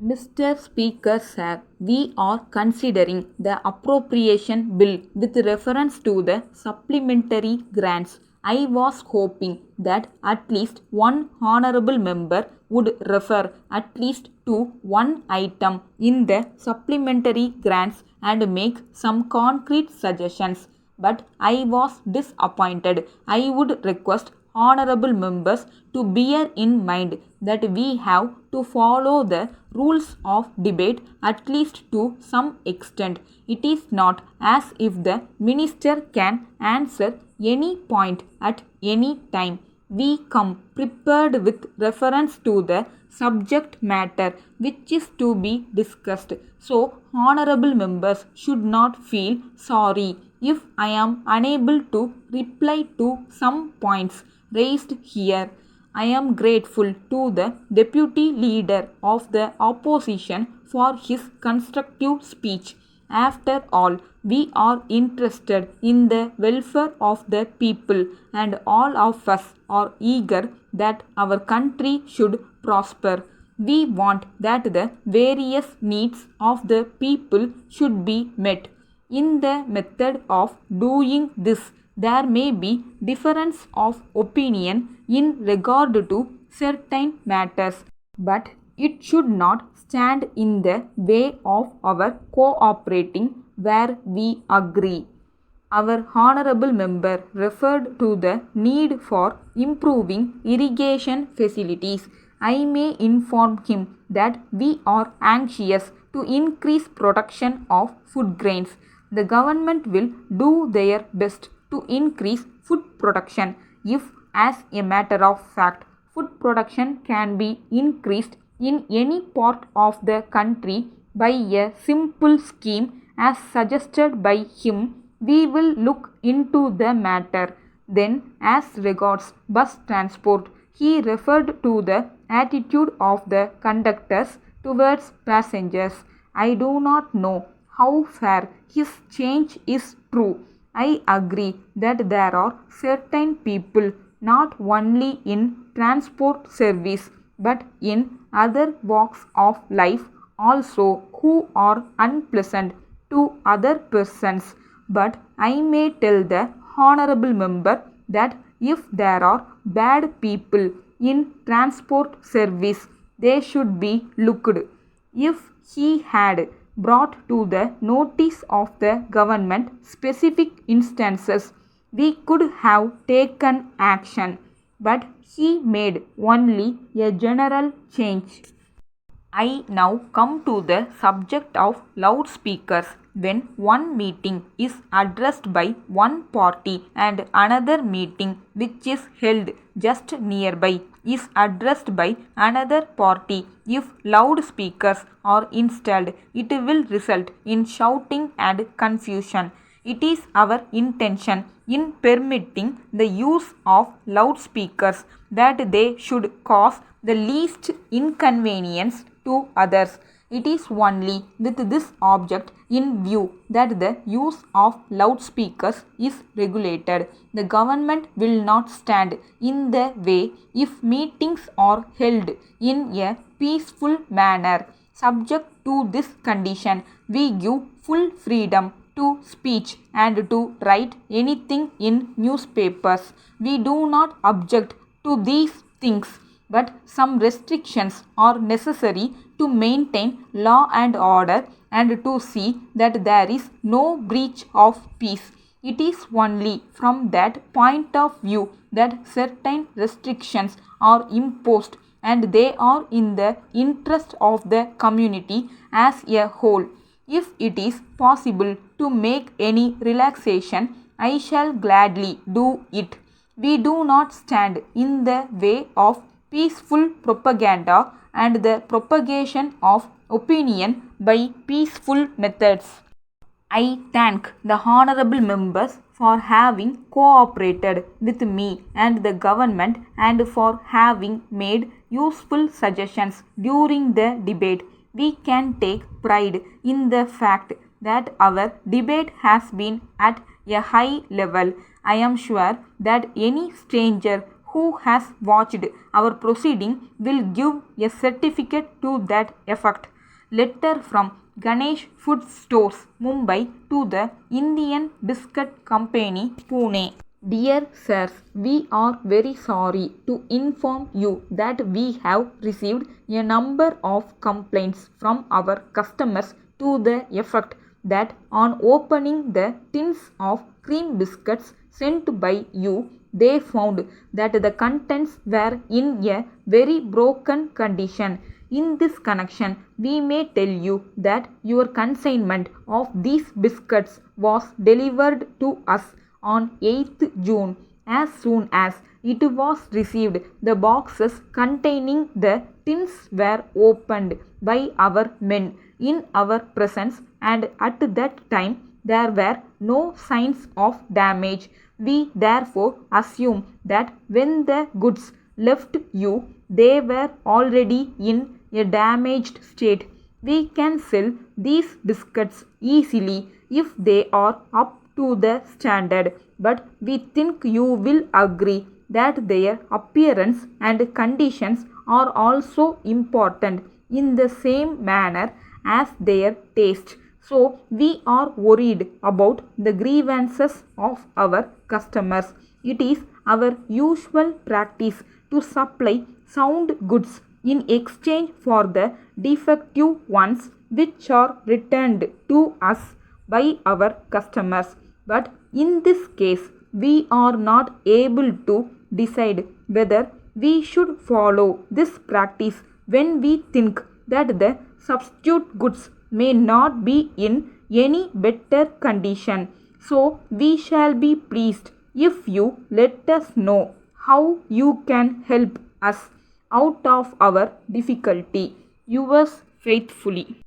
Mr. Speaker, sir, we are considering the appropriation bill with reference to the supplementary grants. I was hoping that at least one honorable member would refer at least to one item in the supplementary grants and make some concrete suggestions. But I was disappointed. I would request honorable members to bear in mind that we have to follow the rules of debate at least to some extent. It is not as if the minister can answer any point at any time. We come prepared with reference to the subject matter which is to be discussed. So, honorable members should not feel sorry if I am unable to reply to some points raised here. I am grateful to the deputy leader of the opposition for his constructive speech. After all, we are interested in the welfare of the people, and all of us are eager that our country should prosper. We want that the various needs of the people should be met. In the method of doing this, there may be difference of opinion in regard to certain matters, but it should not stand in the way of our cooperating where we agree. Our honorable member referred to the need for improving irrigation facilities. I may inform him that we are anxious to increase production of food grains. The government will do their best to increase food production if, as a matter of fact, food production can be increased in any part of the country by a simple scheme as suggested by him. We will look into the matter. Then, as regards bus transport, he referred to the attitude of the conductors towards passengers. I do not know how far his change is true. I agree that there are certain people, not only in transport service but in other walks of life also, who are unpleasant to other persons. But I may tell the honorable member that if there are bad people in transport service, they should be looked. If he had brought to the notice of the government specific instances, we could have taken action, but he made only a general change. I now come to the subject of loudspeakers. When one meeting is addressed by one party and another meeting which is held just nearby is addressed by another party, if loudspeakers are installed, it will result in shouting and confusion. It is our intention in permitting the use of loudspeakers that they should cause the least inconvenience to others. It is only with this object in view that the use of loudspeakers is regulated. The government will not stand in the way if meetings are held in a peaceful manner. Subject to this condition, we give full freedom to speech and to write anything in newspapers. We do not object to these things, but some restrictions are necessary to maintain law and order and to see that there is no breach of peace. It is only from that point of view that certain restrictions are imposed, and they are in the interest of the community as a whole. If it is possible to make any relaxation, I shall gladly do it. We do not stand in the way of peaceful propaganda and the propagation of opinion by peaceful methods. I thank the honorable members for having cooperated with me and the government and for having made useful suggestions during the debate. We can take pride in the fact that our debate has been at a high level. I am sure that any stranger who has watched our proceeding will give a certificate to that effect. Letter from Ganesh Food Stores, Mumbai to the Indian Biscuit Company, Pune. Dear sirs, we are very sorry to inform you that we have received a number of complaints from our customers to the effect that on opening the tins of cream biscuits sent by you, they found that the contents were in a very broken condition. In this connection, we may tell you that your consignment of these biscuits was delivered to us on 8th June. As soon as it was received, the boxes containing the tins were opened by our men in our presence, and at that time there were no signs of damage. We therefore assume that when the goods left you, they were already in a damaged state. We can sell these biscuits easily if they are up to the standard, but we think you will agree that their appearance and conditions are also important in the same manner as their taste. So, we are worried about the grievances of our customers. It is our usual practice to supply sound goods in exchange for the defective ones which are returned to us by our customers. But in this case, we are not able to decide whether we should follow this practice when we think that the substitute goods may not be in any better condition. So, we shall be pleased if you let us know how you can help us out of our difficulty. Yours faithfully.